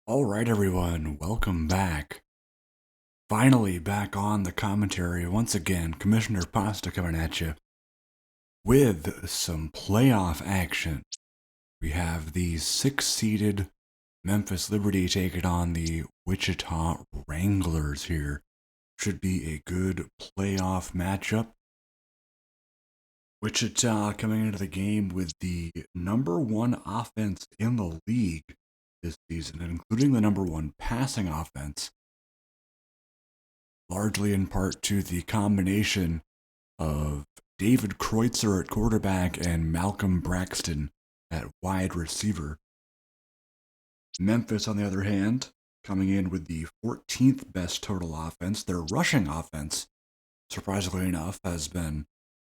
All right, everyone, welcome back. Finally back on the commentary once again. Commissioner Pasta coming at you with some playoff action. We have the 6-seeded Memphis Liberty taking on the Wichita Wranglers here. Should be a good playoff matchup. Wichita coming into the game with the number one offense in the league this season, including the number one passing offense, largely in part to the combination of David Kreutzer at quarterback and Malcolm Braxton at wide receiver. Memphis, on the other hand, coming in with the 14th best total offense. Their rushing offense, surprisingly enough, has been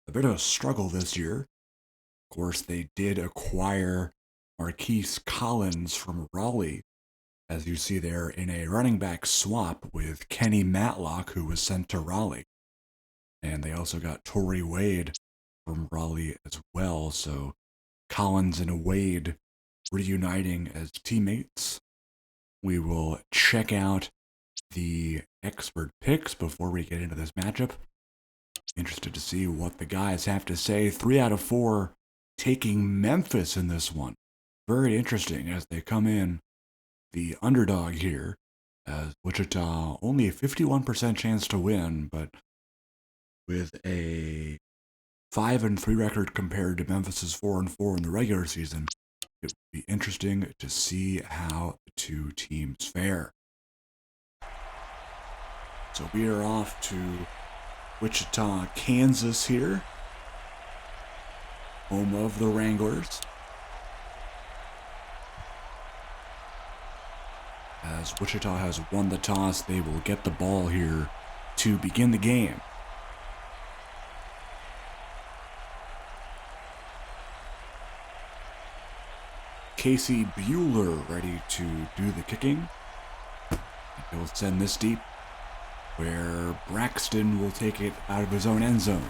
a bit of a struggle this year. Of course, they did acquire Marquise Collins from Raleigh, as you see there, in a running back swap with Kenny Matlock, who was sent to Raleigh. And they also got Torrey Wade from Raleigh as well. So Collins and Wade reuniting as teammates. We will check out the expert picks before we get into this matchup. Interested to see what the guys have to say. 3 out of 4 taking Memphis in this one. Very interesting as they come in the underdog here, as Wichita only a 51% chance to win, but with a 5-3 record compared to Memphis's 4-4 in the regular season, it will be interesting to see how the two teams fare. So we are off to Wichita, Kansas here, home of the Wranglers. As Wichita has won the toss, they will get the ball here to begin the game. Casey Bueller ready to do the kicking. He'll send this deep, where Braxton will take it out of his own end zone.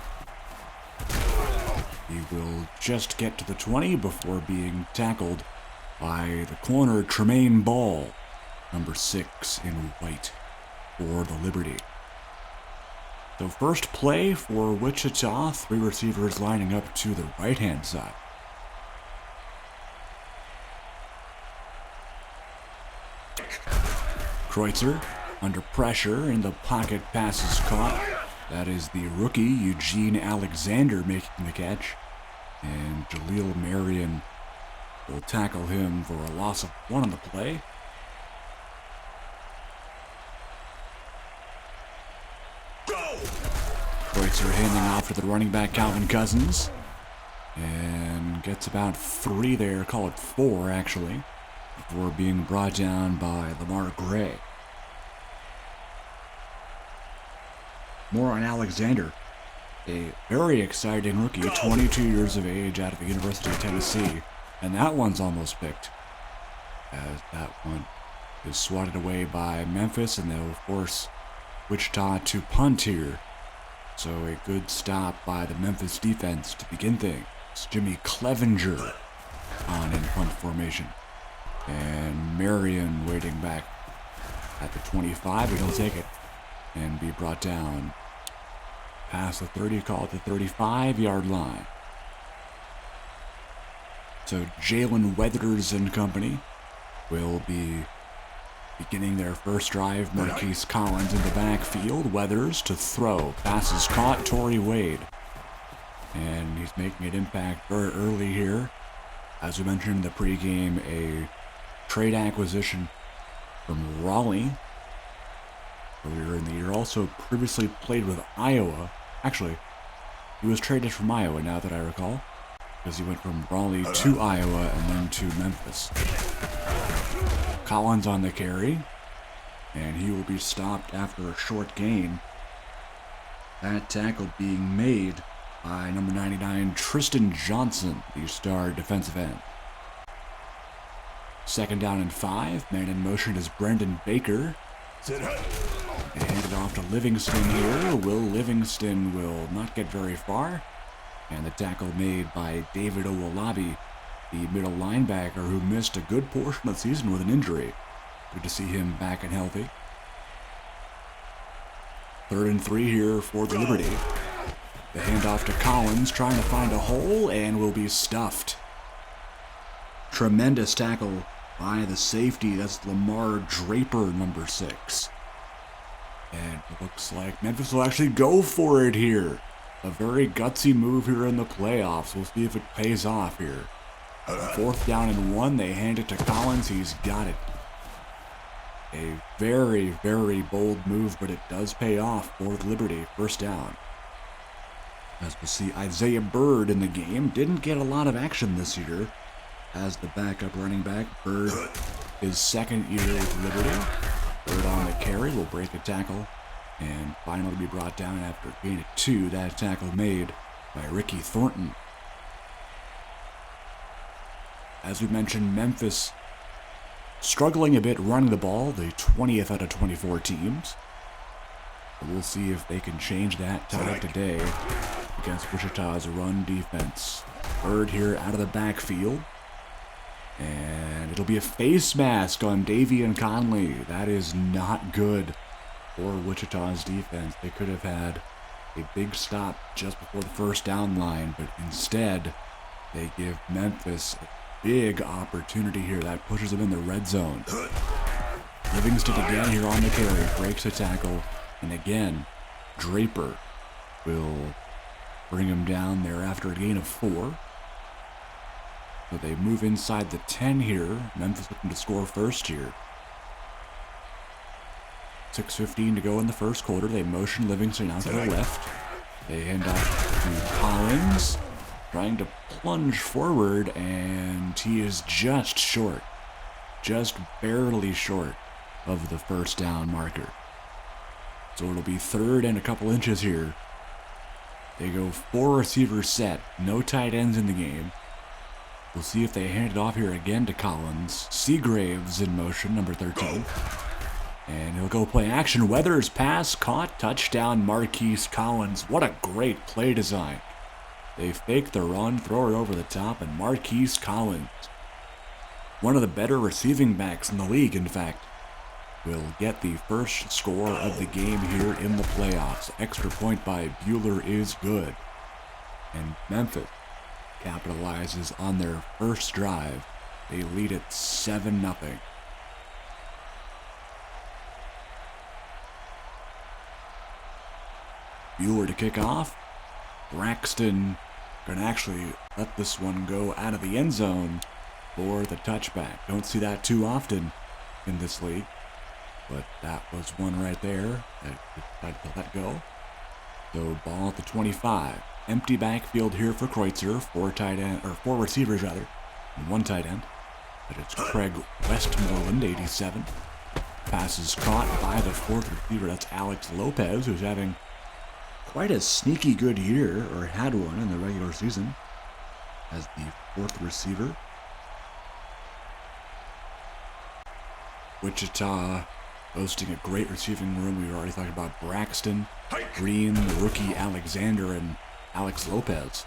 He will just get to the 20 before being tackled by the corner Tremaine Ball, number 6 in white for the Liberty. So first play for Wichita, 3 receivers lining up to the right-hand side. Kreutzer under pressure, in the pocket, passes caught. That is the rookie Eugene Alexander making the catch, and Jaleel Marion will tackle him for a loss of 1 on the play. Kreutzer handing off to the running back Calvin Cousins, and gets about 3 there, call it 4 actually, before being brought down by Lamar Gray. More on Alexander, a very exciting rookie, 22 years of age, out of the University of Tennessee, and that one's almost picked, as that one is swatted away by Memphis, and they'll force Wichita to punt here. So a good stop by the Memphis defense to begin things. Jimmy Clevenger on in punt formation, and Marion waiting back at the 25, and he'll take it and be brought down past the 30, call it the 35-yard line. So Jalen Weathers and company will be beginning their first drive. Marquise Collins in the backfield. Weathers to throw. Passes caught. Torrey Wade. And he's making an impact very early here. As we mentioned in the pregame, a trade acquisition from Raleigh earlier in the year. Also previously played with Iowa. Actually, he was traded from Iowa, now that I recall, because he went from Raleigh to Iowa and then to Memphis. Collins on the carry, and he will be stopped after a short gain. That tackle being made by number 99, Tristan Johnson, the star defensive end. 2nd down and 5. Man in motion is Brendan Baker. They hand it off to Livingston here. Livingston will not get very far. And the tackle made by David Owolabi, the middle linebacker who missed a good portion of the season with an injury. Good to see him back and healthy. 3rd and 3 here for the Liberty. The handoff to Collins, trying to find a hole, and will be stuffed. Tremendous tackle by the safety. That's Lamar Draper, number 6. And it looks like Memphis will actually go for it here. A very gutsy move here in the playoffs. We'll see if it pays off here. 4th down and 1. They hand it to Collins. He's got it. A very, very bold move, but it does pay off for the Liberty. 1st down. As we'll see, Isaiah Bird in the game. Didn't get a lot of action this year as the backup running back. Bird, his 2nd year with Liberty. Bird on the carry, will break a tackle and finally be brought down after a gain of 2. That tackle made by Ricky Thornton. As we mentioned, Memphis struggling a bit running the ball, the 20th out of 24 teams. But we'll see if they can change that tide today against Wichita's run defense. Bird here out of the backfield. And it'll be a face mask on Davian Conley. That is not good for Wichita's defense. They could have had a big stop just before the 1st down line, but instead they give Memphis a big opportunity here. That pushes them in the red zone. Livingston again here on the carry, breaks a tackle, and again, Draper will bring him down there after a gain of 4. So they move inside the 10 here. Memphis looking to score first here. 6:15 to go in the 1st quarter. They motion Livingston out to the left. They hand off to Collins, trying to plunge forward, and he is just short. Just barely short of the 1st down marker. So it'll be 3rd and a couple inches here. They go 4 receiver set. No tight ends in the game. We'll see if they hand it off here again to Collins. Seagraves in motion, number 13. And he'll go play action. Weathers pass, caught, touchdown, Marquise Collins. What a great play design. They fake the run, throw it over the top, and Marquise Collins, one of the better receiving backs in the league, in fact, will get the first score of the game here in the playoffs. Extra point by Bueller is good. And Memphis capitalizes on their first drive. They lead it 7-0. Bueller to kick off. Braxton going to actually let this one go out of the end zone for the touchback. Don't see that too often in this league, but that was one right there that decided to let go. So ball at the 25. Empty backfield here for Kreutzer. 4 receivers rather, and 1 tight end. But it's Craig Westmoreland, 87. Pass is caught by the 4th receiver. That's Alex Lopez, who's having quite a sneaky good year, or had one in the regular season, as the 4th receiver. Wichita boasting a great receiving room. We've already talked about Braxton, Green, the rookie Alexander, and Alex Lopez.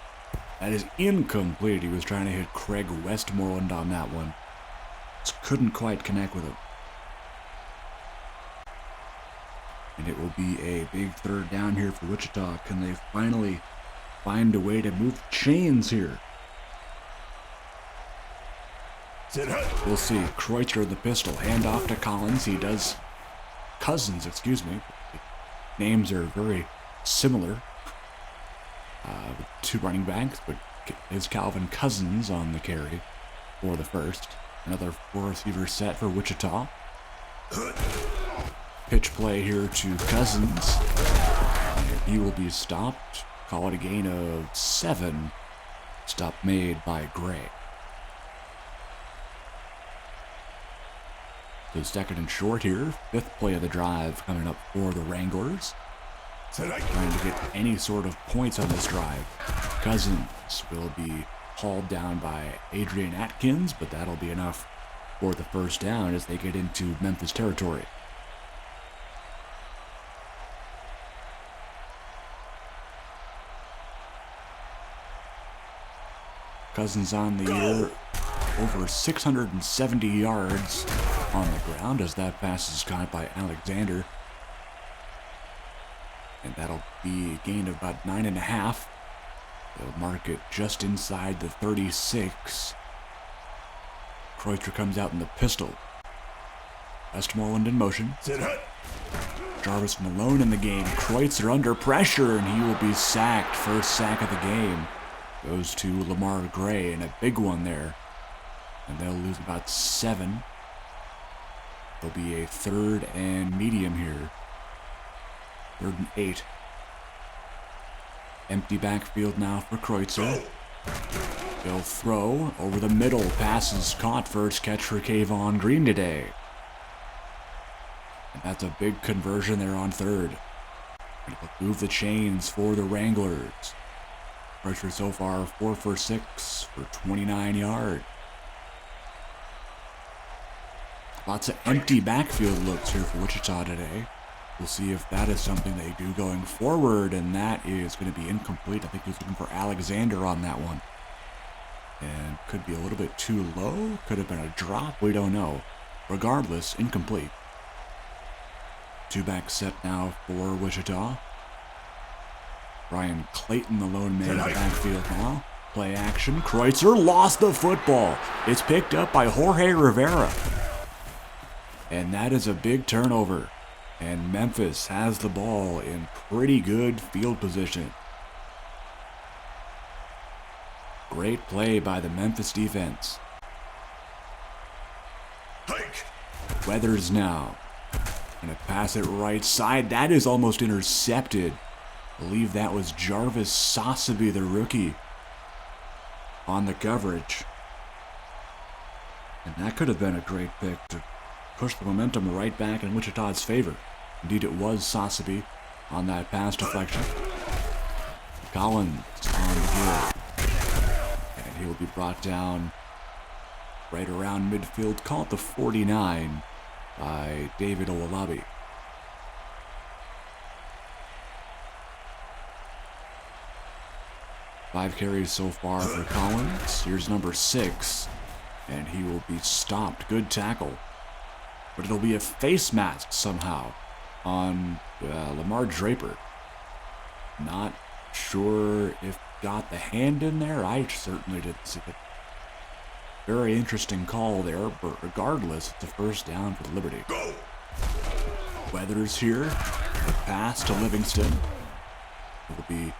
That is incomplete. He was trying to hit Craig Westmoreland on that one. Just couldn't quite connect with him. And it will be a big 3rd down here for Wichita. Can they finally find a way to move chains here? We'll see. Kreutzer the pistol. Hand off to Collins. He does... Cousins, excuse me. Names are very similar. With 2 running backs, but is Calvin Cousins on the carry for the 1st. Another 4 receiver set for Wichita. Pitch play here to Cousins. And he will be stopped. Call it a gain of 7. Stop made by Gray. So 2nd and short here. 5th play of the drive coming up for the Wranglers. Trying to get any sort of points on this drive. Cousins will be hauled down by Adrian Atkins, but that'll be enough for the 1st down as they get into Memphis territory. Cousins on the year, over 670 yards on the ground as that pass is caught by Alexander. And that'll be a gain of about 9.5. They'll mark it just inside the 36. Kreutzer comes out in the pistol. Westmoreland in motion. Jarvis Malone in the game. Kreutzer under pressure, and he will be sacked. First sack of the game goes to Lamar Gray, and a big one there. And they'll lose about 7. There'll be a 3rd and medium here. 3rd and 8. Empty backfield now for Kreutzer. He'll throw over the middle. Passes caught. First catch for Kayvon Green today. And that's a big conversion there on 3rd. And it'll move the chains for the Wranglers. Kreutzer so far 4 for 6 for 29 yards. Lots of empty backfield looks here for Wichita today. We'll see if that is something they do going forward, and that is going to be incomplete. I think he's looking for Alexander on that one. And could be a little bit too low. Could have been a drop. We don't know. Regardless, incomplete. 2-back set now for Wichita. Brian Clayton, the lone man in the backfield now. Play action. Kreutzer lost the football. It's picked up by Jorge Rivera. And that is a big turnover. And Memphis has the ball in pretty good field position. Great play by the Memphis defense. Weathers now. Gonna pass it right side. That is almost intercepted. I believe that was Jarvis Sosaby, the rookie, on the coverage. And that could have been a great pick to push the momentum right back in Wichita's favor. Indeed, it was Sosaby on that pass deflection. Collins on the gill. And he will be brought down right around midfield. Call it the 49 by David Owolabi. Five carries so far for Collins. Here's number 6. And he will be stopped. Good tackle. But it'll be a face mask somehow on Lamar Draper. Not sure if got the hand in there. I certainly didn't see it. Very interesting call there, but regardless, it's a first down for the Liberty. Go. Weathers here. The pass to Livingston. It will be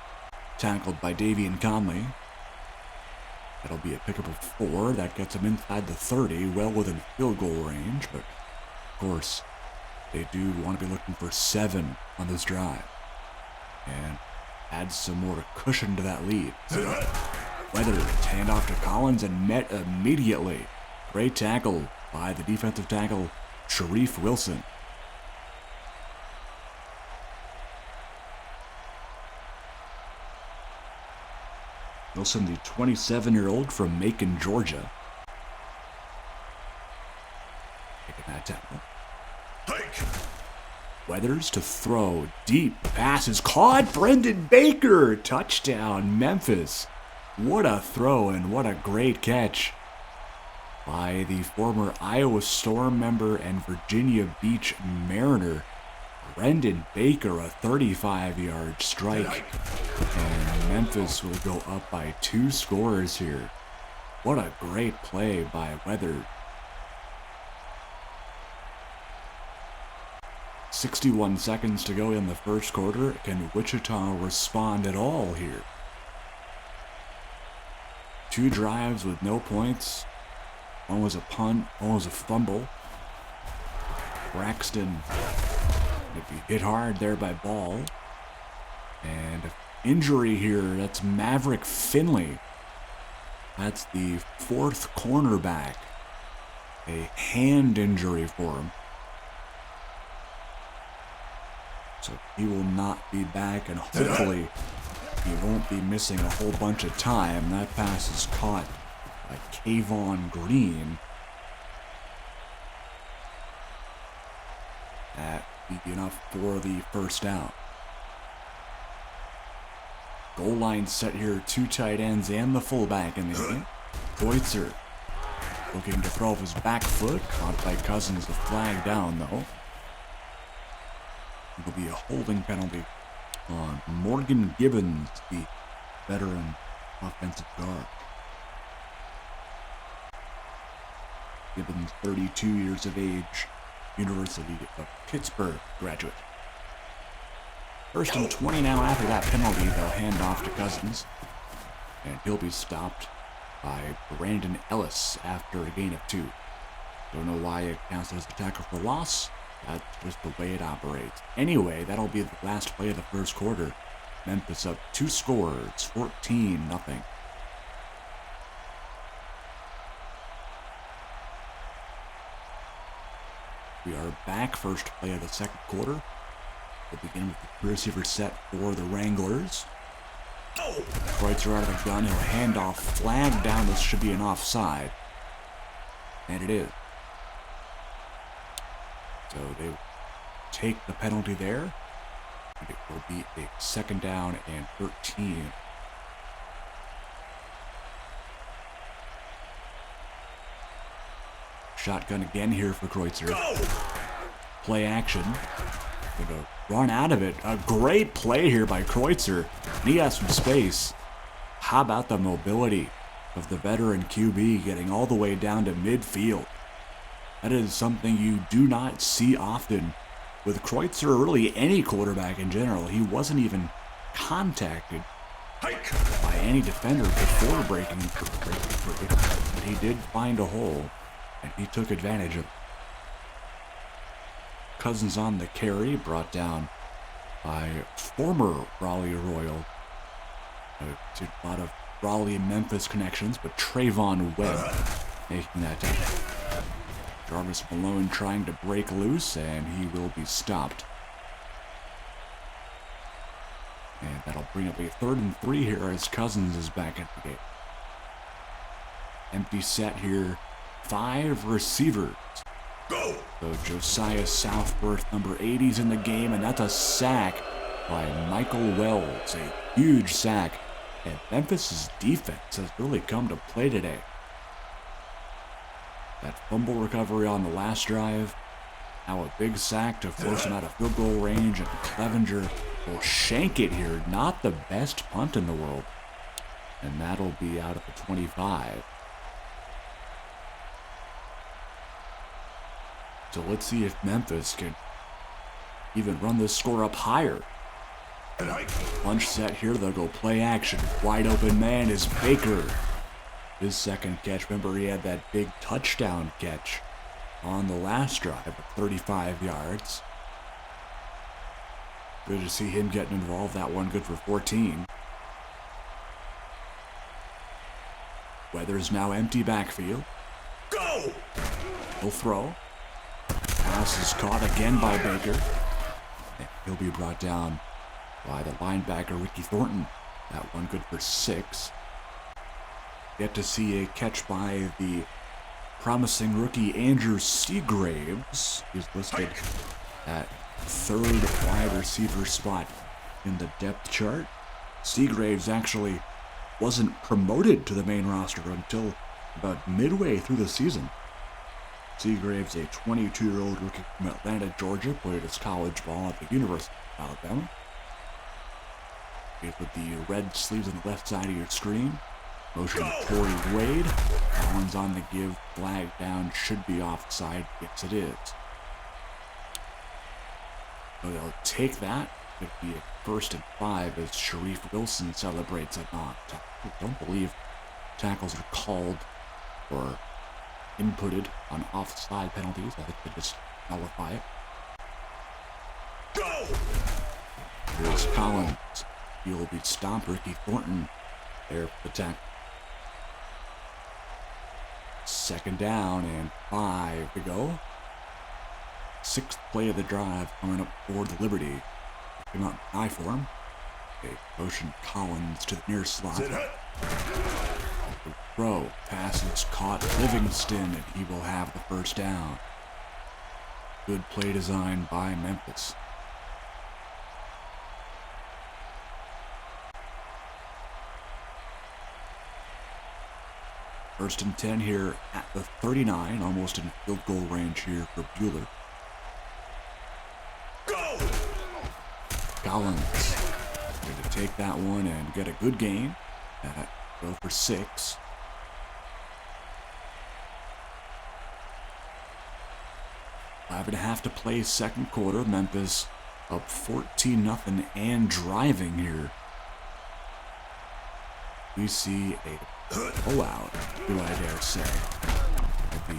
tackled by Davian Conley. That'll be a pickup of 4. That gets him inside the 30, well within field goal range, but of course, they do want to be looking for 7 on this drive. And add some more cushion to that lead. Weathers, handoff to Collins and met immediately. Great tackle by the defensive tackle, Sharif Wilson. Wilson, the 27-year-old from Macon, Georgia. Taking that tackle. Weathers to throw. Deep pass is caught. Brendan Baker. Touchdown, Memphis. What a throw and what a great catch by the former Iowa Storm member and Virginia Beach Mariner, Brendan Baker, a 35-yard strike. And Memphis will go up by 2 scores here. What a great play by Weathers. 61 seconds to go in the first quarter. Can Wichita respond at all here? 2 drives with no points. One was a punt, one was a fumble. Braxton would be hit hard there by Ball. And injury here, that's Maverick Finley. That's the 4th cornerback. A hand injury for him. So he will not be back, and hopefully he won't be missing a whole bunch of time. That pass is caught by Kayvon Green. That would be enough for the first down. Goal line set here, 2 tight ends and the fullback in the game. Kreutzer Looking to throw off his back foot. Caught by Cousins. The flag down, though. It'll be a holding penalty on Morgan Gibbons, the veteran offensive guard. Gibbons, 32 years of age, University of Pittsburgh graduate. First and 20 now after that penalty. They'll hand off to Cousins, and he'll be stopped by Brandon Ellis after a gain of 2. Don't know why it counts as a tackle for loss. That's just the way it operates. Anyway, that'll be the last play of the first quarter. Memphis up 2 scores, 14-0. We are back. First play of the second quarter. We'll begin with the receiver set for the Wranglers. Kreutzer out of the gun. He'll hand off. Flag down. This should be an offside. And it is. So they take the penalty there. And it will be a second down and 13. Shotgun again here for Kreutzer. Play action. Gonna run out of it. A great play here by Kreutzer. He has some space. How about the mobility of the veteran QB getting all the way down to midfield? That is something you do not see often with Kreutzer, or really any quarterback in general. He wasn't even contacted by any defender before breaking free, but he did find a hole, and he took advantage of it. Cousins on the carry, brought down by former Raleigh Royal. A lot of Raleigh and Memphis connections, but Trayvon Webb making that tackle. Jarvis Malone trying to break loose, and he will be stopped. And that'll bring up a 3rd and 3 here as Cousins is back at the game. Empty set here. 5 receivers. Go! So Josiah Southworth, number 80's in the game, and that's a sack by Michael Wells. A huge sack. And Memphis' defense has really come to play today. That fumble recovery on the last drive. Now a big sack to force him out of field goal range, and Clevenger will shank it here. Not the best punt in the world. And that'll be out of the 25. So let's see if Memphis can even run this score up higher. Punch set here, they'll go play action. Wide open man is Baker. His second catch, remember he had that big touchdown catch on the last drive of 35 yards. Good to see him getting involved. That one good for 14. Weather's now empty backfield. Go! He'll throw. Pass is caught again by Baker. And he'll be brought down by the linebacker Ricky Thornton. That one good for 6. Get to see a catch by the promising rookie Andrew Seagraves. He's listed at 3rd wide receiver spot in the depth chart. Seagraves actually wasn't promoted to the main roster until about midway through the season. Seagraves, a 22-year-old rookie from Atlanta, Georgia, played his college ball at the University of Alabama. He's with the red sleeves on the left side of your screen. Motion to Corey Wade. That one's on the give. Flag down. Should be offside. Yes, it is. So they'll take that. It'll be a 1st and 5 as Sharif Wilson celebrates a non-tackle. I don't believe tackles are called or inputted on offside penalties. I think they just nullify it. Go! Here's Collins. He will be stopped. Ricky Thornton there for the tackle. 2nd down and 5 to go. 6th play of the drive coming up for the Liberty. Came out high for him. A motion Collins to the near slot. The throw. Pass is caught. Livingston, and he will have the 1st down. Good play design by Memphis. First and 10 here at the 39, almost in field goal range here for Bueller. Go! Collins going to take that one and get a good gain. Go for 6. Five and a half to play, second quarter. Memphis up 14-0 and driving here. We see a blowout, do I dare say, at the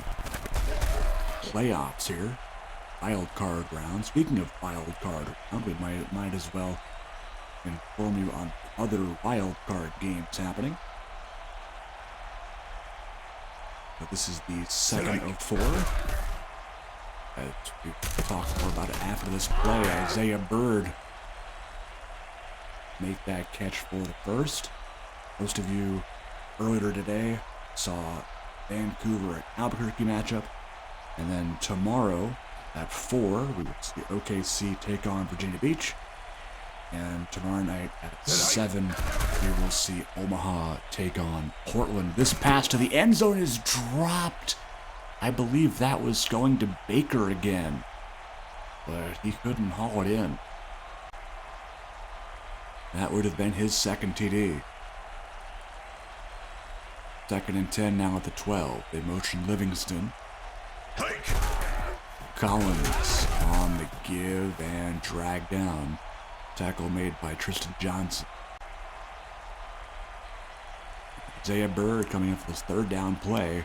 playoffs here. Wild card round. Speaking of wild card round, we might as well inform you on other wild card games happening. But this is the second of 4. As we talk more about it after this play, Isaiah Byrd make that catch for the first. Most of you earlier today saw Vancouver and Albuquerque matchup, and then tomorrow at 4 we will see OKC take on Virginia Beach, and tomorrow night at 7 we will see Omaha take on Portland. This pass to the end zone is dropped. I believe that was going to Baker again, but he couldn't haul it in. That would have been his second TD. Second and 10 now at the 12. They motion Livingston. Collins on the give and drag down. Tackle made by Tristan Johnson. Isaiah Byrd coming up for this third down play.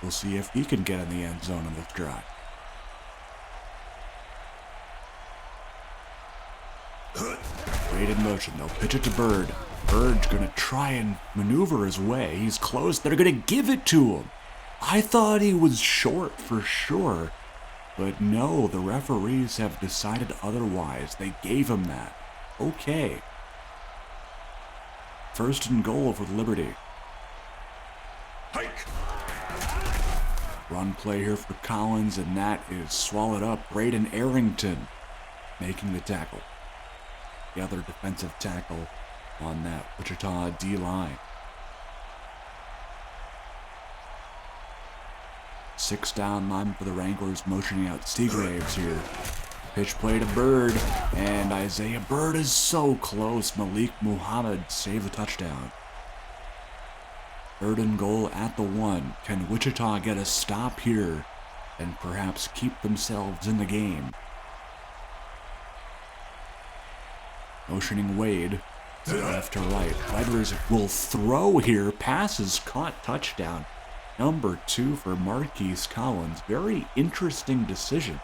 We'll see if he can get in the end zone on this drive. Wait in motion. They'll pitch it to Byrd. Bird's going to try and maneuver his way. He's close. They're going to give it to him. I thought he was short for sure. But no, the referees have decided otherwise. They gave him that. Okay. First and goal for the Liberty. Hike. Run play here for Collins, and that is swallowed up. Braden Arrington making the tackle. The other defensive tackle on that Wichita D-line. 6 down line for the Wranglers, motioning out Seagraves here. Pitch play to Byrd, and Isaiah Byrd is so close. Malik Muhammad saved the touchdown. Third and goal at the 1. Can Wichita get a stop here and perhaps keep themselves in the game? Motioning Wade left to right. Withers will throw here. Passes caught, touchdown. Number 2 for Marquise Collins. Very interesting decision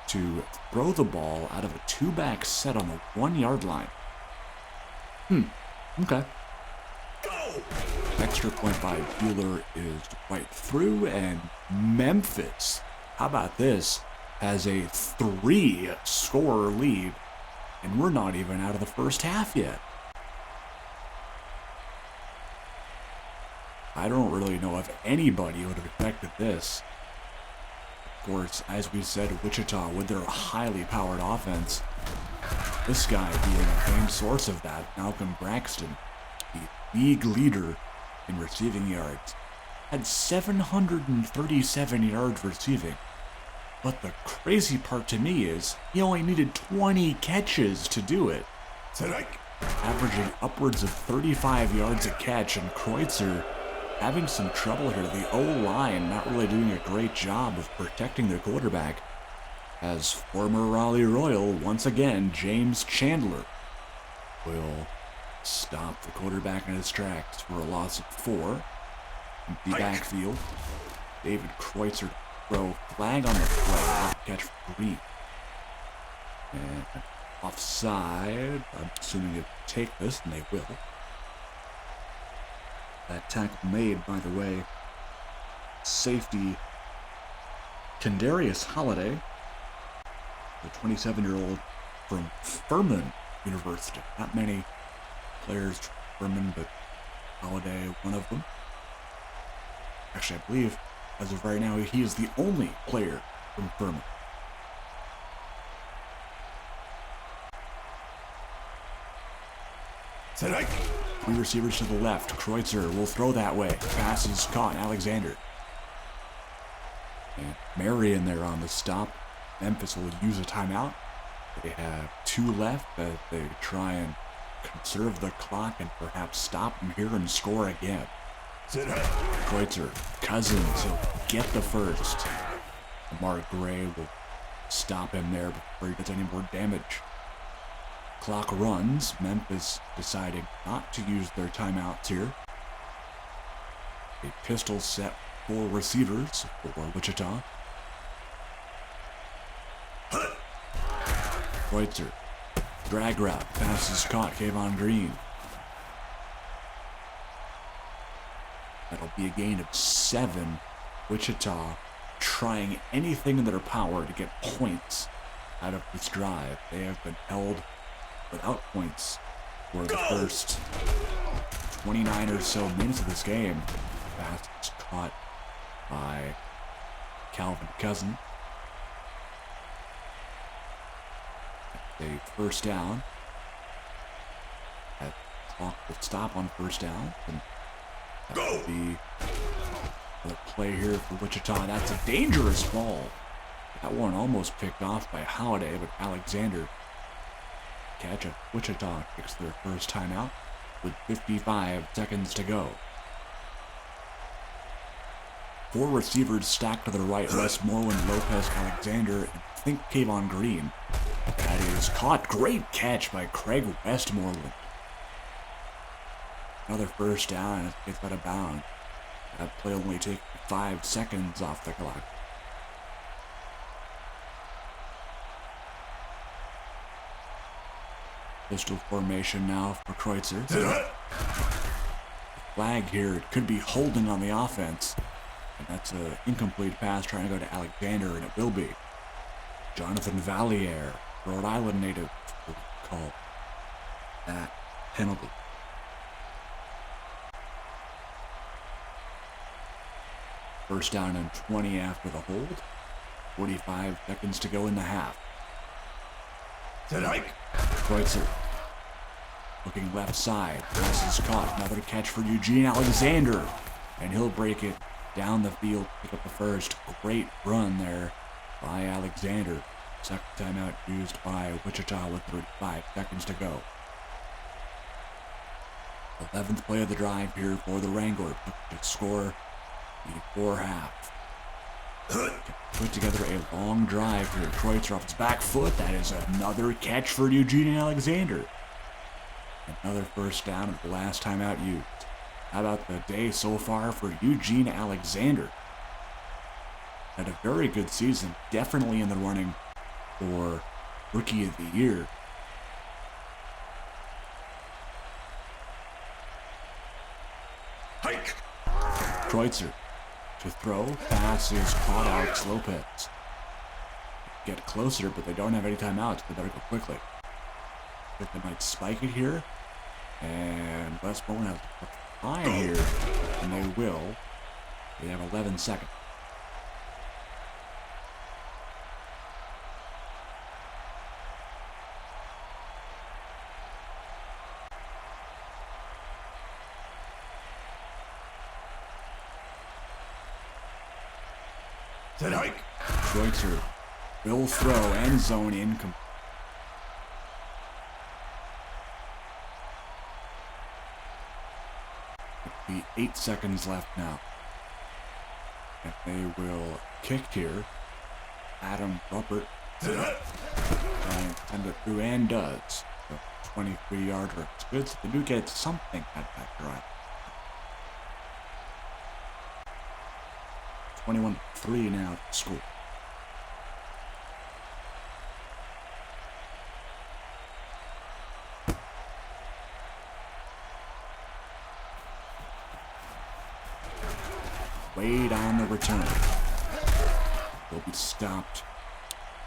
to throw the ball out of a 2-back set on the 1-yard line. Okay. Extra point by Bueller is right through, and Memphis, how about this, has a 3-score lead, and we're not even out of the first half yet. I don't really know if anybody would have expected this. Of course, as we said, Wichita, with their highly powered offense, this guy being a main source of that, Malcolm Braxton, the league leader in receiving yards, had 737 yards receiving. But the crazy part to me is he only needed 20 catches to do it. Averaging upwards of 35 yards a catch, and Kreutzer having some trouble here. The O-line not really doing a great job of protecting their quarterback, as former Raleigh Royal, once again, James Chandler, will stop the quarterback in his tracks for a loss of 4. Empty backfield. David Kreutzer throw, flag on the play, catch for Green. And offside. I'm assuming they'll take this, and they will. That tackle made, by the way, safety Kendarius Holiday, the 27-year-old from Furman University. Not many players from Furman, but Holiday, one of them. Actually, I believe, as of right now, he is the only player from Furman. Three receivers to the left. Kreutzer will throw that way. Pass is caught. Alexander. And Marion there on the stop. Memphis will use a timeout. They have 2 left as they try and conserve the clock and perhaps stop him here and score again. Kreutzer, Cousins, he'll get the first. Amar Gray will stop him there before he does any more damage. Clock runs. Memphis deciding not to use their timeouts here. A pistol set for receivers for Wichita. Kreutzer, drag route, pass is caught. Kayvon Green. That'll be a gain of 7. Wichita trying anything in their power to get points out of this drive. They have been held without points for the first 29 or so minutes of this game. Pass is caught by Calvin Cousin. A first down. That clock will stop on first down. And that will be another play here for Wichita. That's a dangerous ball. That one almost picked off by Holiday, but Alexander catch it. Wichita kicks their first timeout with 55 seconds to go. 4 receivers stacked to the right. Westmoreland, Lopez, Alexander, and I think Kayvon Green. That is caught. Great catch by Craig Westmoreland. Another first down as it gets out of bounds. That play only takes 5 seconds off the clock. Pistol formation now for Kreutzer. Flag here. It could be holding on the offense. And that's an incomplete pass trying to go to Alexander, and it will be. Jonathan Valliere, Rhode Island native, will call that penalty. First down and 20 after the hold. 45 seconds to go in the half. Kreutzer looking left side. Pass is caught. Another catch for Eugene Alexander. And he'll break it down the field, pick up the first. Great run there by Alexander. Second timeout used by Wichita with 35 seconds to go. 11th play of the drive here for the Wranglers to score before half. Put together a long drive here. Kreutzer off his back foot. That is another catch for Eugene Alexander. Another first down at the last timeout used. How about the day so far for Eugene Alexander? Had a very good season. Definitely in the running for Rookie of the Year. Hike! Kreutzer to throw. Pass is caught. Alex Lopez. Get closer, but they don't have any timeouts. They better go quickly. I think they might spike it here. And Westmoreland has time here. And they will. They have 11 seconds. Hike! Kreutzer will throw. End zone incomplete. Be 8 seconds left now. And they will kick here. Adam Ruppert and send it through, and does. So 23-yard run. It's good, so they do get something at that drive. 21-3 now to score. Wade on the return. Will be stopped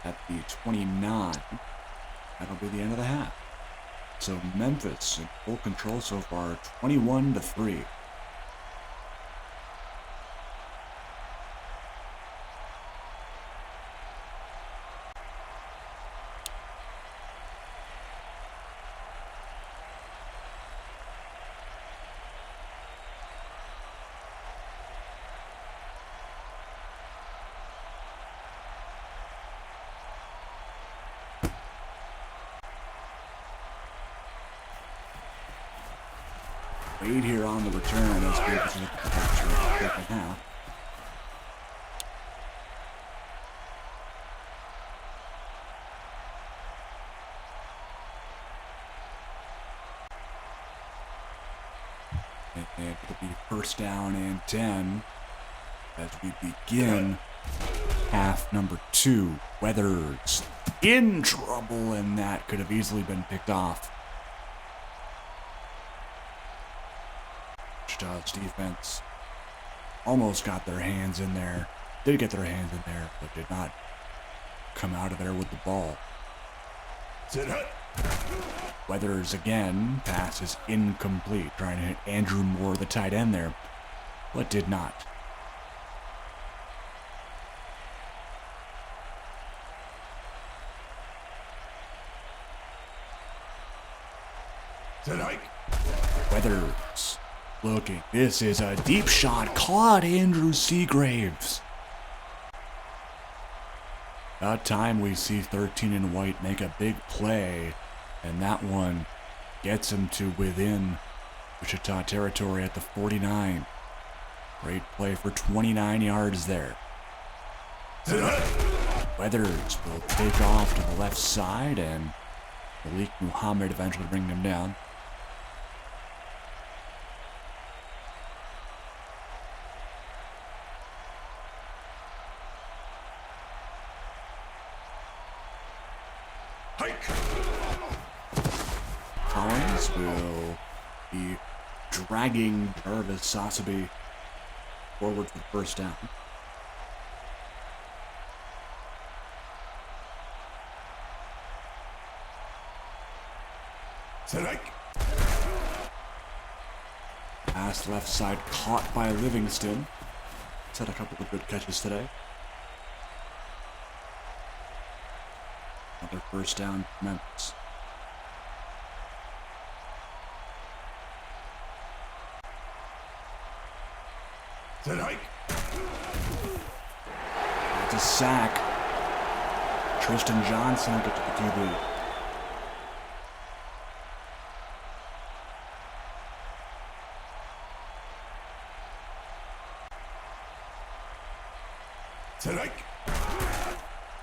at the 29. That'll be the end of the half. So Memphis in full control so far, 21-3. made here on the return as we get the second half. And it'll be first down and 10 as we begin half number 2. Weathers in trouble, and that could have easily been picked off. Wichita's defense almost got their hands in there. Did get their hands in there, but did not come out of there with the ball. Weathers again, pass is incomplete, trying to hit Andrew Moore, the tight end there, but did not. Weathers looking. This is a deep shot. Caught Andrew Seagraves. About time we see 13 and White make a big play, and that one gets him to within Wichita territory at the 49. Great play for 29 yards there. Weathers will take off to the left side, and Malik Muhammad eventually bring him down. Collins will be dragging Jarvis Sasabi forward for the first down. Pass left side caught by Livingston. He's had a couple of good catches today. Another first down for Memphis. It's a sack. Tristan Johnson will get to the QB.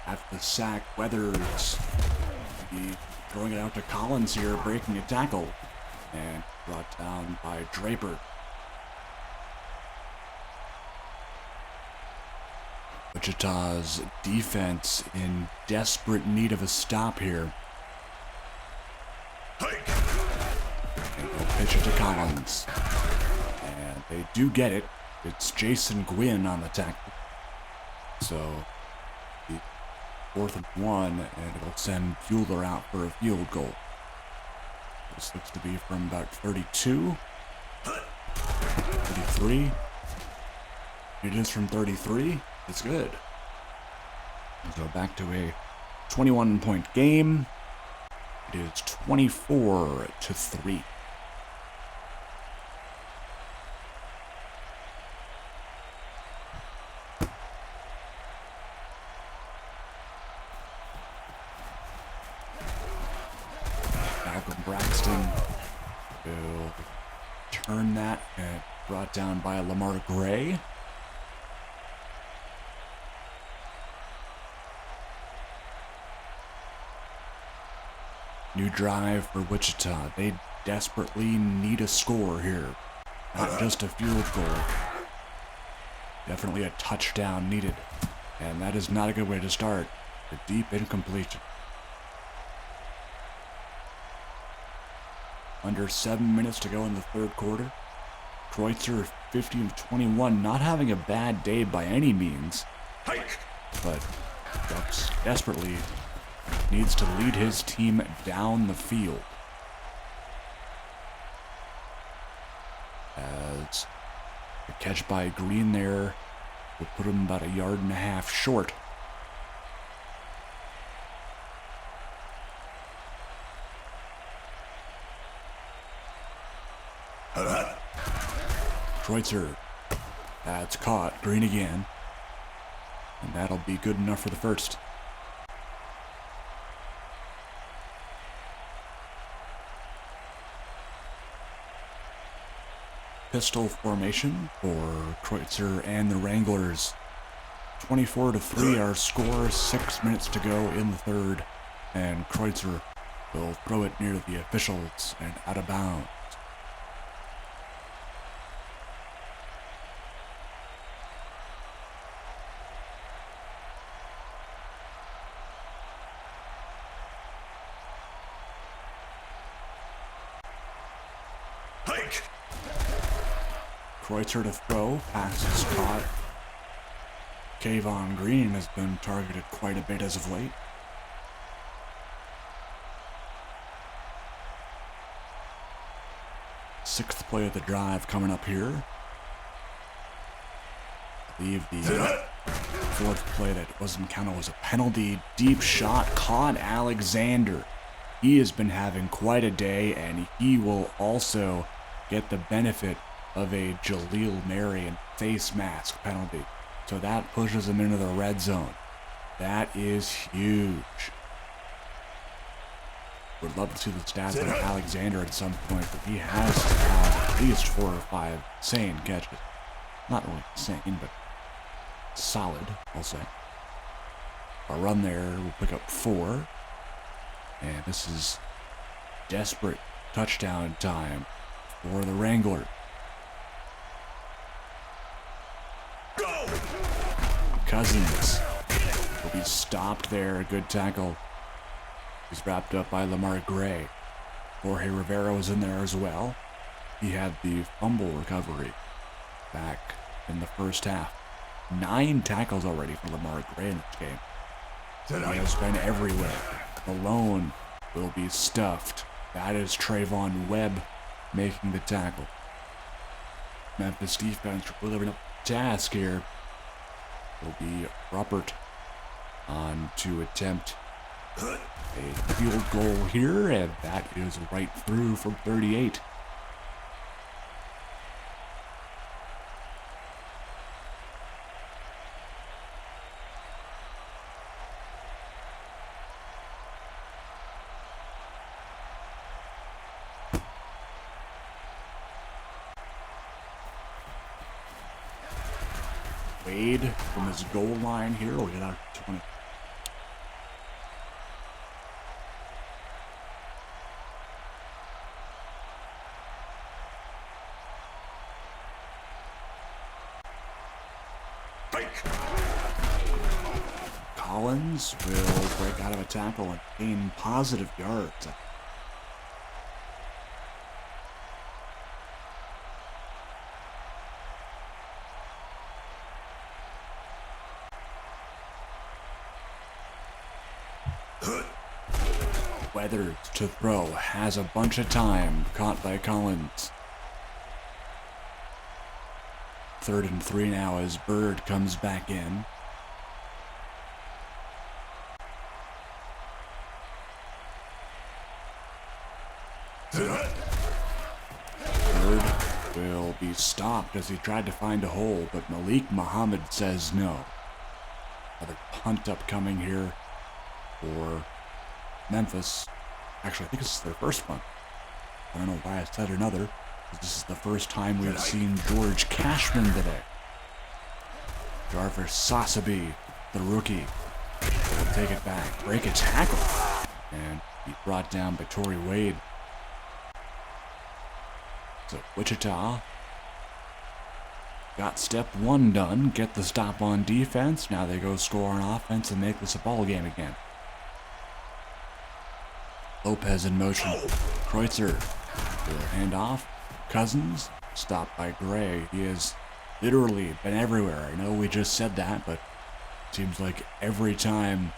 After the sack, Weathers will be throwing it out to Collins here, breaking a tackle, and brought down by Draper. Wichita's defense in desperate need of a stop here. And they'll pitch it to Collins. And they do get it. It's Jason Gwynn on the tackle. So, the 4th and 1, and it'll send Bueller out for a field goal. This looks to be from about 32, 33. It is from 33. It's good. So back to a 21-point game. It is 24-3. Malcolm Braxton will turn that, and brought down by Lamar Gray. New drive for Wichita. They desperately need a score here. Not just a field goal. Definitely a touchdown needed. And that is not a good way to start. A deep incompletion. Under 7 minutes to go in the third quarter. Kreutzer 50 of 21. Not having a bad day by any means. But Ducks desperately needs to lead his team down the field. As the catch by Green there will put him about 1.5 yards short. Kreutzer, that's caught. Green again. And that'll be good enough for the first. pistol formation for Kreutzer and the Wranglers. 24-3 our score, 6 minutes to go in the third, and Kreutzer will throw it near the officials and out of bounds. Kreutzer to throw, pass is caught. Kayvon Green has been targeted quite a bit as of late. Sixth play of the drive coming up here. I believe the fourth play that wasn't counted was a penalty. Deep shot caught Alexander. He has been having quite a day, and he will also get the benefit of a Jaleel Marion face mask penalty. So that pushes him into the red zone. That is huge. Would love to see the stats of Alexander at some point, but he has to have at least 4 or 5 sane catches. Not really sane, but solid, I'll say. A run there will pick up 4. And this is desperate touchdown time for the Wranglers. Cousins will be stopped there. Good tackle. He's wrapped up by Lamar Gray. Jorge Rivera was in there as well. He had the fumble recovery back in the first half. 9 tackles already for Lamar Gray in this game. He has been everywhere. Malone will be stuffed. That is Trayvon Webb making the tackle. Memphis defense delivering up the task here. Will be Robert on to attempt a field goal here, and that is right through from 38. Wade from his goal line here will get out to 20. Collins will break out of a tackle and gain positive yards. Weathers to throw, has a bunch of time, caught by Collins. 3rd and 3 now as Bird comes back in. Bird will be stopped as he tried to find a hole, but Malik Muhammad says no. Another punt upcoming here for Memphis. Actually, I think this is their first punt. I don't know why I said another. This is the first time we've seen George Cashman today. Jarvis Sasabi, the rookie, will take it back, break a tackle, and be brought down by Torrey Wade. So Wichita got step 1 done, get the stop on defense. Now they go score on offense and make this a ball game again. Lopez in motion. Kreutzer will hand off. Cousins stopped by Gray. He has literally been everywhere. I know we just said that, but it seems like every time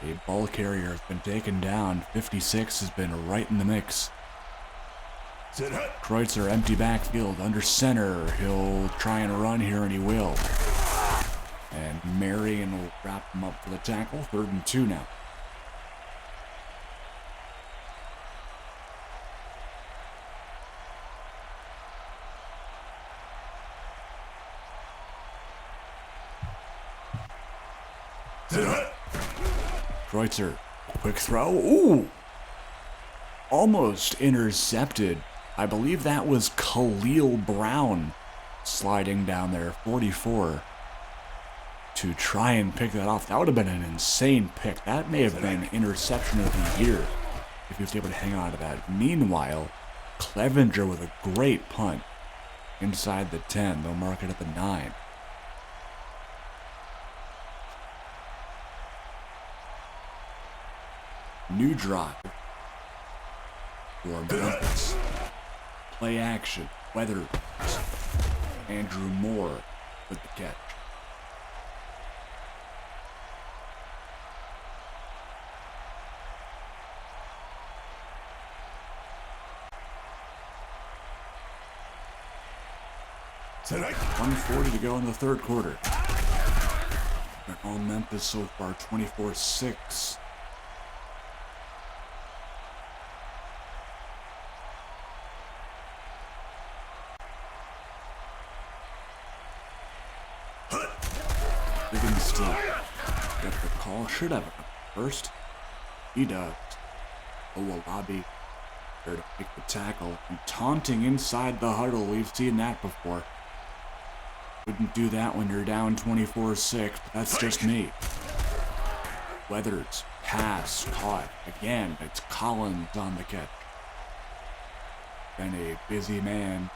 a ball carrier has been taken down, 56 has been right in the mix. Kreutzer empty backfield under center. He'll try and run here, and he will. And Marion will wrap him up for the tackle. 3rd and 2 now. Kreutzer, quick throw. Ooh! Almost intercepted I believe that was Khalil Brown sliding down there, 44, to try and pick that off. That would have been an insane pick. That may have been interception of the year if he was able to hang on to that. Meanwhile, Clevenger with a great punt inside the 10. They'll mark it at the 9. New drive for Memphis. Play action. Weathers. Andrew Moore with the catch. Tonight. 1:40 to go in the third quarter. They're on Memphis so far, 24-6. Livingston got the call. Should have it first. He does. Owolabi there to make the tackle. And taunting inside the huddle. We've seen that before. Wouldn't do that when you're down 24-6, but that's just me. Weathers, pass, caught. Again, it's Collins on the catch. Been a busy man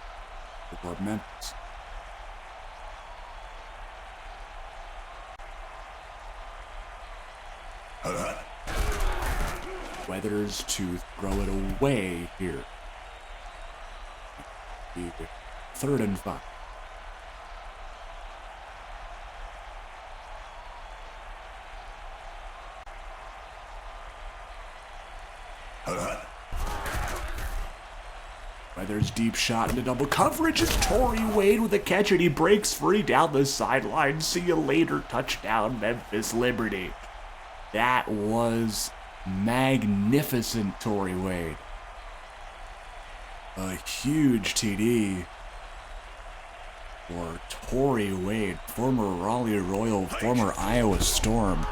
for Memphis. Weathers to throw it away here. 3rd and 5. Weathers deep shot into double coverage. It's Torrey Wade with a catch, and he breaks free down the sideline. See you later. Touchdown, Memphis Liberty. That was magnificent, Torrey Wade. A huge TD for Torrey Wade, former Raleigh Royal, former Iowa Storm.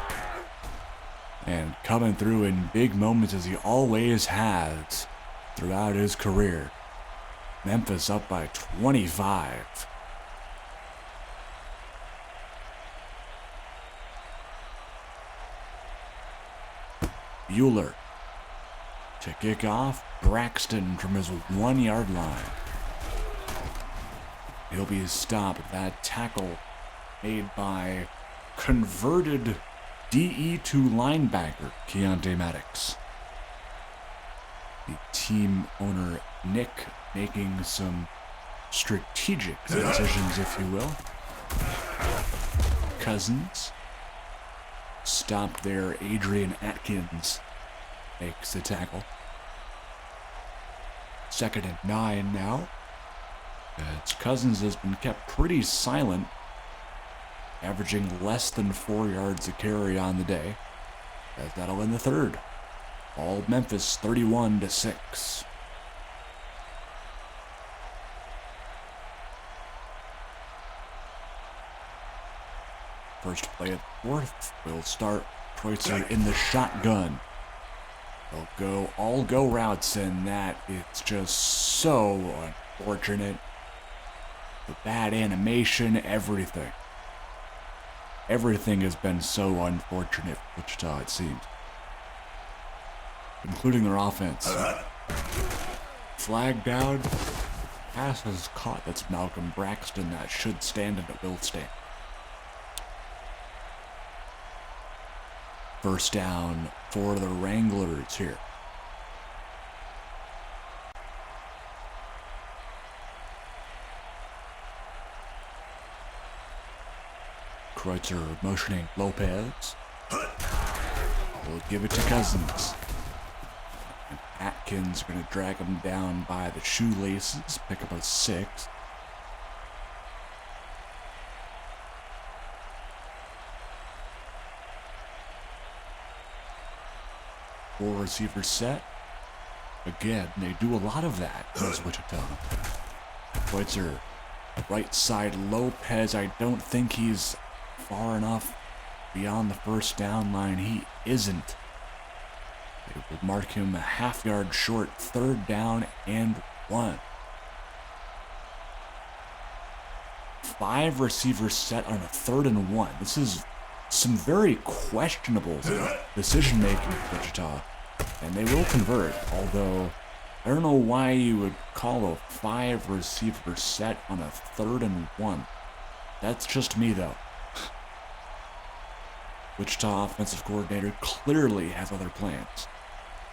And coming through in big moments as he always has throughout his career. Memphis up by 25. Bueller to kick off. Braxton from his 1-yard line. He'll be stopped. That tackle made by converted DE2 linebacker Keontae Maddox. The team owner Nick making some strategic decisions, if you will. Cousins stopped there. Adrian Atkins makes the tackle. 2nd and 9 now. As Cousins has been kept pretty silent, averaging less than 4 yards a carry on the day. As that'll end the third. All Memphis 31-6. First play of the 4th. We'll start Kreutzer in the shotgun. They'll go all go routes, and that it's just so unfortunate. The bad animation, everything. Everything has been so unfortunate for Wichita, it seems. Including their offense. Flag down. Pass is caught. That's Malcolm Braxton. That should stand, and it will stand. First down for the Wranglers here. Kreutzer motioning Lopez. We'll give it to Cousins. And Atkins going to drag him down by the shoelaces. Pick up a 6. Four receiver set. Again, they do a lot of that as Wichita. Kreutzer, right side Lopez. I don't think he's far enough beyond the first down line. He isn't. They will mark him a half yard short. 3rd down and 1. 5 receivers set on a 3rd and 1. This is some very questionable decision making for Wichita, and they will convert, although I don't know why you would call a 5 receiver set on a 3rd and 1. That's just me though. Wichita offensive coordinator clearly has other plans.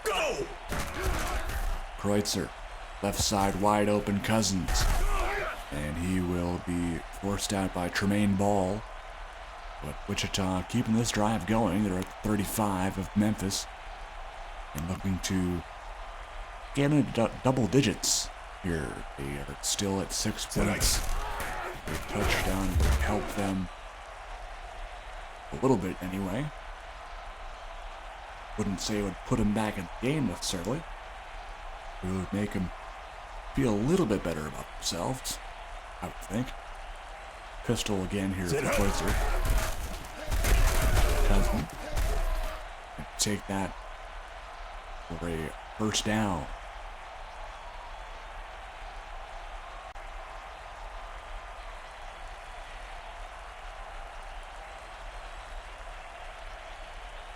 Go! Kreutzer, left side wide open, Cousins. And he will be forced out by Tremaine Ball. But Wichita keeping this drive going. They're at 35 of Memphis. And looking to get into double digits here. They are still at 6 points. A touchdown would help them a little bit anyway. Wouldn't say it would put them back in the game necessarily. It would make them feel a little bit better about themselves, I would think. Pistol again here for Kreutzer. Cousins. Take that for a first down.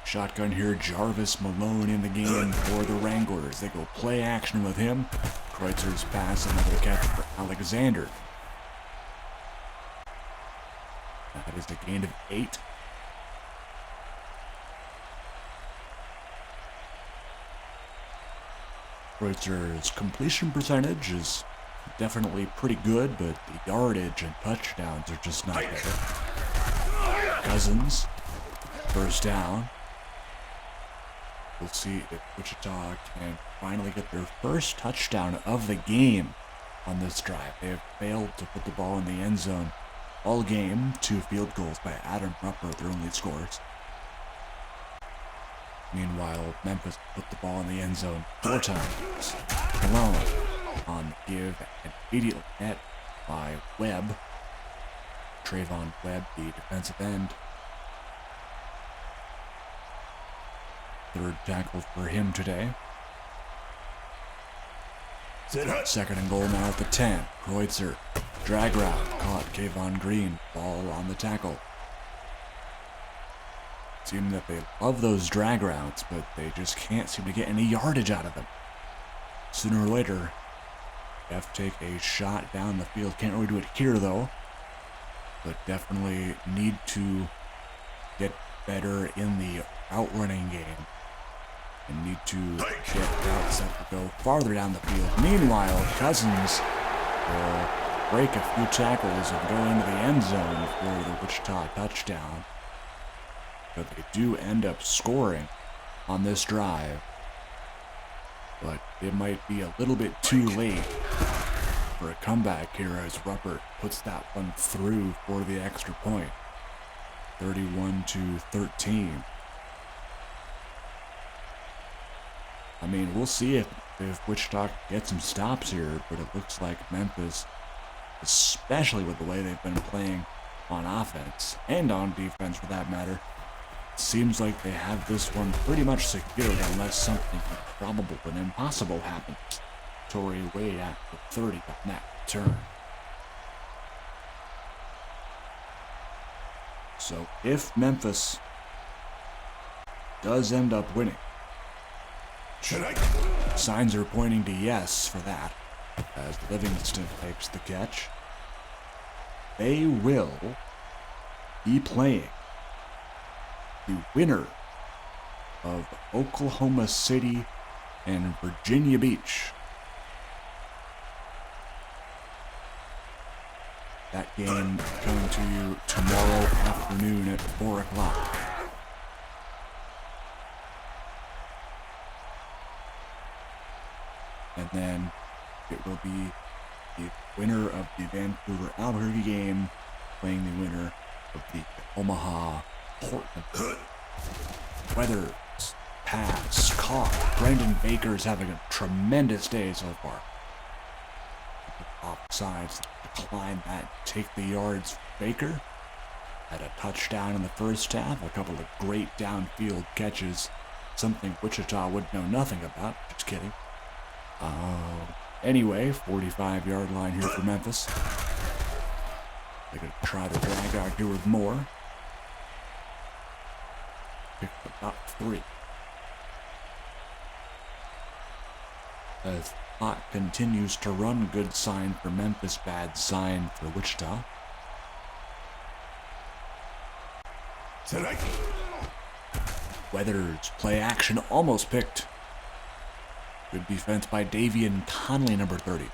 Shotgun here, Jarvis Malone in the game for the Wranglers. They go play action with him. Kreutzer's pass, another catch for Alexander. That is a gain of 8. Kreutzer's completion percentage is definitely pretty good, but the yardage and touchdowns are just not there. Cousins, first down. We'll see if Wichita can finally get their first touchdown of the game on this drive. They have failed to put the ball in the end zone all game. 2 field goals by Adam Rupp, their only scores. Meanwhile, Memphis put the ball in the end zone 4 times. Malone on the give and immediately net by Webb. Trayvon Webb, the defensive end. 3rd tackle for him today. 2nd and goal now at the 10. Kreutzer, drag route, caught Kayvon Green, ball on the tackle. Seem that they love those drag routes, but they just can't seem to get any yardage out of them. Sooner or later, they have to take a shot down the field. Can't really do it here though, but definitely need to get better in the route running game. And need to get routes that will go farther down the field. Meanwhile, Cousins will break a few tackles and go into the end zone for the Wichita touchdown. But they do end up scoring on this drive. But it might be a little bit too late for a comeback here as Ruppert puts that one through for the extra point. 31-13. I mean, we'll see if Wichita gets some stops here, but it looks like Memphis, especially with the way they've been playing on offense, and on defense for that matter, seems like they have this one pretty much secured unless something improbable and impossible happens. Torrey Wade at the 30 on that return. So if Memphis does end up winning, signs are pointing to yes for that, as Livingston takes the catch. They will be playing the winner of Oklahoma City and Virginia Beach. That game coming to you tomorrow afternoon at 4 o'clock. And then it will be the winner of the Vancouver-Albuquerque game playing the winner of the Omaha-Portland. Weathers, pass, caught. Brendan Baker's having a tremendous day so far. Offsides, decline that, take the yards for Baker. Had a touchdown in the first half, a couple of great downfield catches, something Wichita would know nothing about. Just kidding. Anyway, 45-yard line here for Memphis. They're going to try to drag out here with more. Pick up about 3. As clock continues to run, good sign for Memphis, bad sign for Wichita. Weathers play action almost picked. Good defense by Davian Conley, number 30.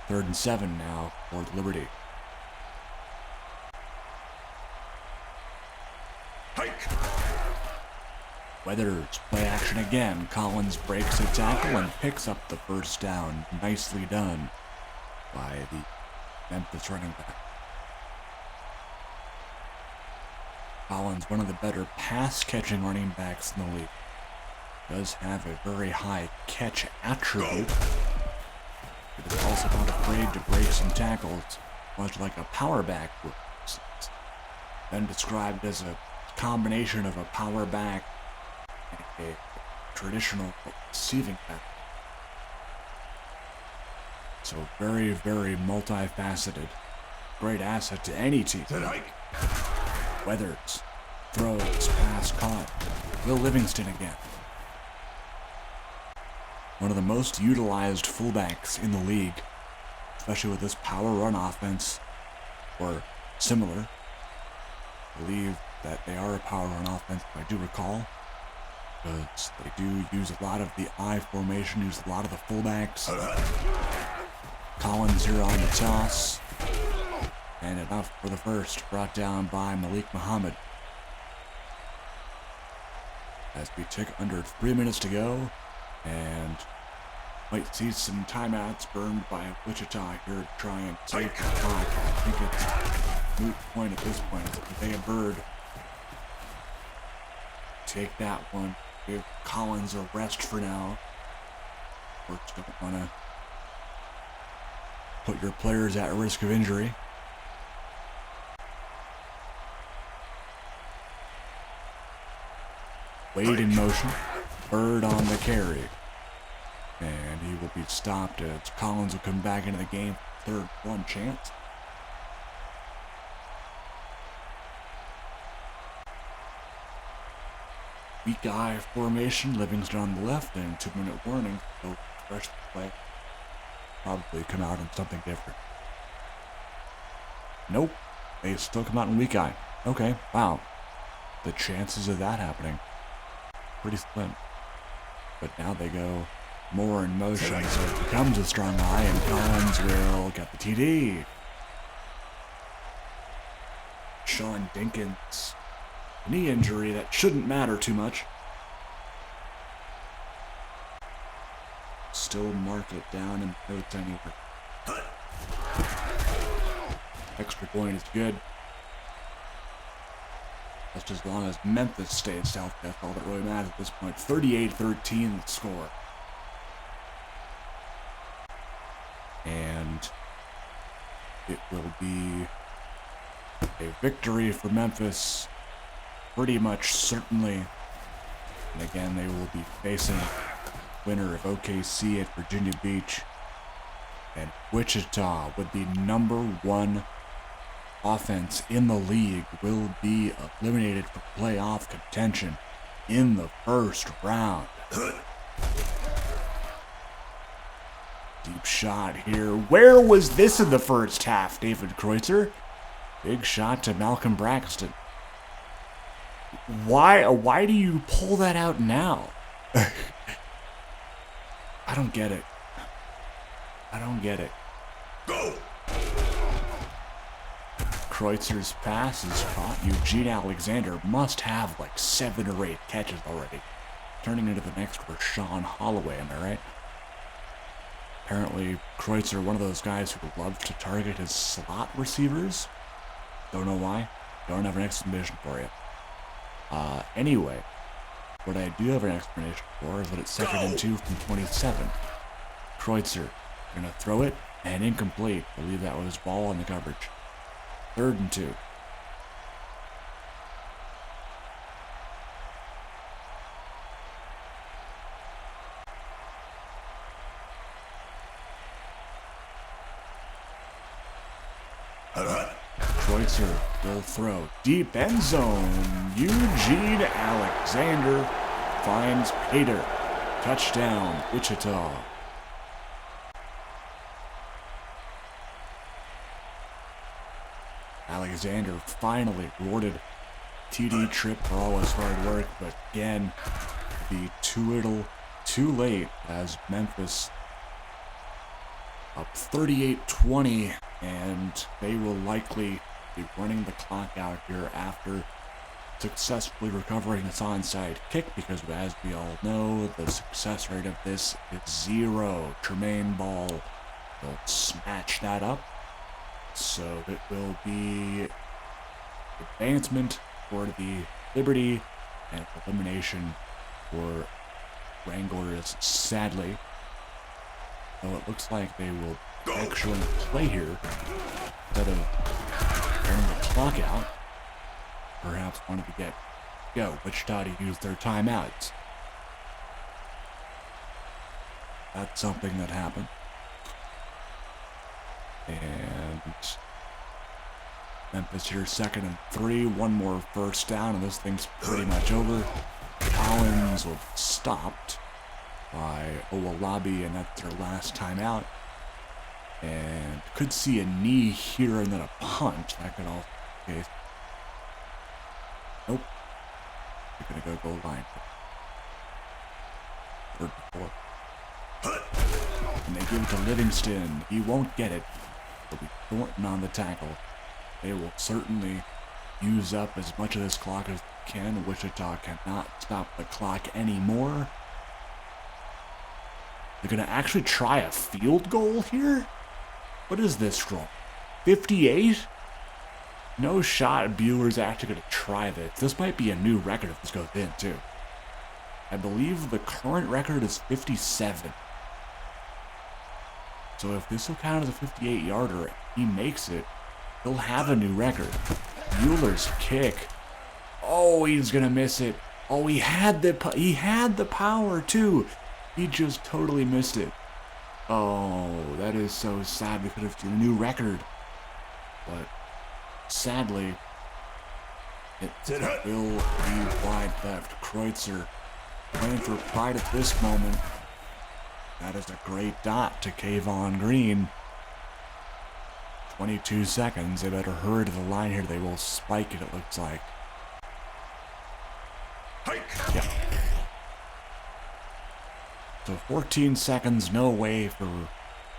Third and 7 now for Liberty. Weathers play action again. Collins breaks a tackle and picks up the first down. Nicely done by the Memphis running back. Collins, one of the better pass-catching running backs in the league, does have a very high catch attribute. But is also not afraid to break some tackles, much like a power back would. Then described as a combination of a power back and a traditional receiving back. So very, very multifaceted. Great asset to any team. Weathers throws, pass caught. Will Livingston again. One of the most utilized fullbacks in the league, especially with this power run offense, or similar. I believe that they are a power run offense, if I do recall, because they do use a lot of the I formation, use a lot of the fullbacks. Collins here on the toss. And enough for the first, brought down by Malik Muhammad. As we tick under 3 minutes to go, and might see some timeouts burned by Wichita here to try and save the clock. I think it's a moot point at this point. If they a bird, take that one. Give Collins a rest for now. Of course, don't want to put your players at risk of injury. Wade in motion. Bird on the carry. And he will be stopped as Collins will come back into the game. Third one chance. Weak eye formation. Livingston on the left and 2-minute warning. So fresh play. Probably come out in something different. Nope. They still come out in weak eye. Okay. Wow. The chances of that happening. Pretty slim. But now they go more in motion, so it becomes a strong eye, and Collins will get the TD. Sean Dinkins. Knee injury that shouldn't matter too much. Still mark it down in the notes anywhere. Extra point is good. Just as long as Memphis stays healthy, that's all that really matters at this point. 38-13 the score. And it will be a victory for Memphis, pretty much certainly. And again, they will be facing winner of OKC at Virginia Beach. And Wichita, with the #1 offense in the league, will be eliminated from playoff contention in the first round. Deep shot here. Where was this in the first half, David Kreutzer? Big shot to Malcolm Braxton. Why do you pull that out now? I don't get it. I don't get it. Go! Kreutzer's pass is caught. Eugene Alexander must have like 7 or 8 catches already. Turning into the next Rashawn Holloway, am I right? Apparently, Kreutzer, one of those guys who loves to target his slot receivers. Don't know why. Don't have an explanation for you. Anyway, what I do have an explanation for is that it's 2nd and 2 from 27. Kreutzer gonna throw it, and incomplete. I believe that was ball in the coverage. 3rd and 2. Kreutzer will throw. Deep end zone. Eugene Alexander finds Pater. Touchdown, Wichita. Alexander finally rewarded TD trip for all his hard work, but again, be too little, too late as Memphis up 38-20, and they will likely be running the clock out here after successfully recovering its onside kick, because as we all know, the success rate of this is 0. Tremaine Ball will snatch that up, so it will be advancement for the Liberty and elimination for Wranglers, sadly. Though it looks like they will actually play here instead of running the clock out. Perhaps wanted to get Wichita to use their timeouts. That's something that happened. And Memphis here 2nd and 3. One more first down, and this thing's pretty much over. Collins was stopped by Owolabi, and that's their last timeout. And could see a knee here and then a punt. That could also be the case. Nope. They're going to go goal line. 3rd and 4. And they give it to Livingston. He won't get it. It'll be Thornton on the tackle. They will certainly use up as much of this clock as they can. Wichita cannot stop the clock anymore. They're going to actually try a field goal here? What is this score? 58? No shot Bueller's actually going to try this. This might be a new record if this goes in, too. I believe the current record is 57. So if this will count as a 58-yarder, he makes it, he'll have a new record. Bueller's kick. Oh, he's going to miss it. Oh, he had the power, too. He just totally missed it. Oh, that is so sad. We could have seen a new record. But sadly, it will be wide left. Kreutzer playing for pride at this moment. That is a great dot to Kayvon Green. 22 seconds. They better hurry to the line here. They will spike it looks like. Yeah. So 14 seconds, no way for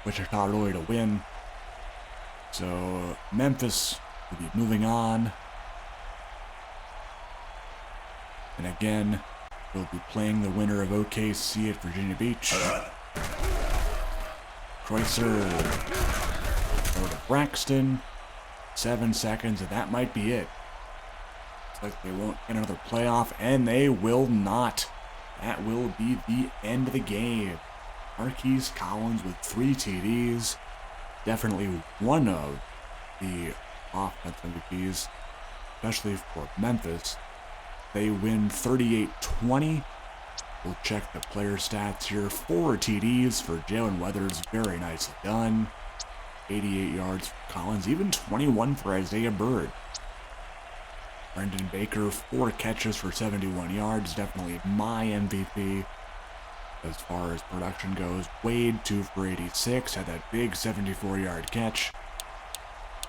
Wichita really to win. So Memphis will be moving on. And again, we'll be playing the winner of OKC at Virginia Beach. Kreutzer over to Braxton. 7 seconds, and that might be it. Looks like they won't get another playoff, and they will not. That will be the end of the game. Marquise Collins with 3 TDs. Definitely one of the offense MVPs, especially for Memphis. They win 38-20. We'll check the player stats here. 4 TDs for Jalen Weathers. Very nicely done. 88 yards for Collins. Even 21 for Isaiah Bird. Brendan Baker, 4 catches for 71 yards. Definitely my MVP as far as production goes. Wade, 2 for 86. Had that big 74-yard catch.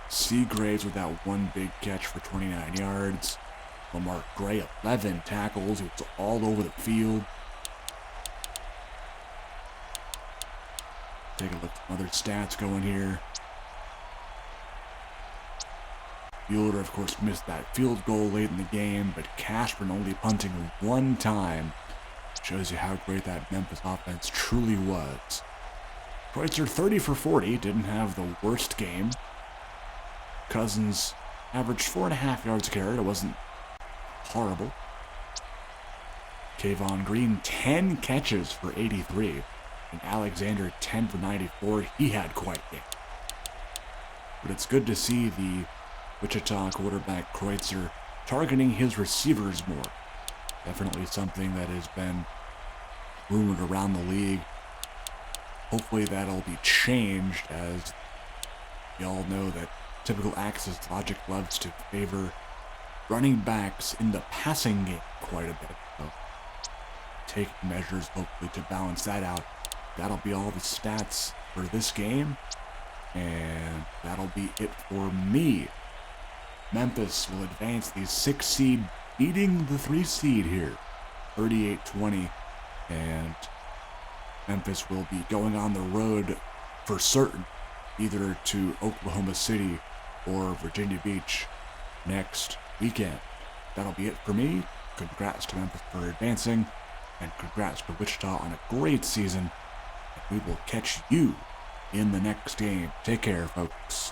Seagraves with that 1 big catch for 29 yards. Lamar Gray, 11 tackles. He was all over the field. Take a look at some other stats going here. Bueller, of course, missed that field goal late in the game, but Cashburn only punting 1 time. Shows you how great that Memphis offense truly was. Kreutzer, 30 for 40, didn't have the worst game. Cousins averaged 4.5 yards a carry. It wasn't horrible. Kayvon Green, 10 catches for 83. And Alexander, 10 for 94. He had quite a game. But it's good to see the Wichita quarterback Kreutzer targeting his receivers more. Definitely something that has been rumored around the league. Hopefully that'll be changed, as we all know that typical Axis logic loves to favor running backs in the passing game quite a bit. So take measures hopefully to balance that out. That'll be all the stats for this game, and that'll be it for me. Memphis will advance the 6 seed, beating the 3 seed here, 38-20, and Memphis will be going on the road for certain, either to Oklahoma City or Virginia Beach next weekend. That'll be it for me. Congrats to Memphis for advancing, and congrats to Wichita on a great season. And we will catch you in the next game. Take care, folks.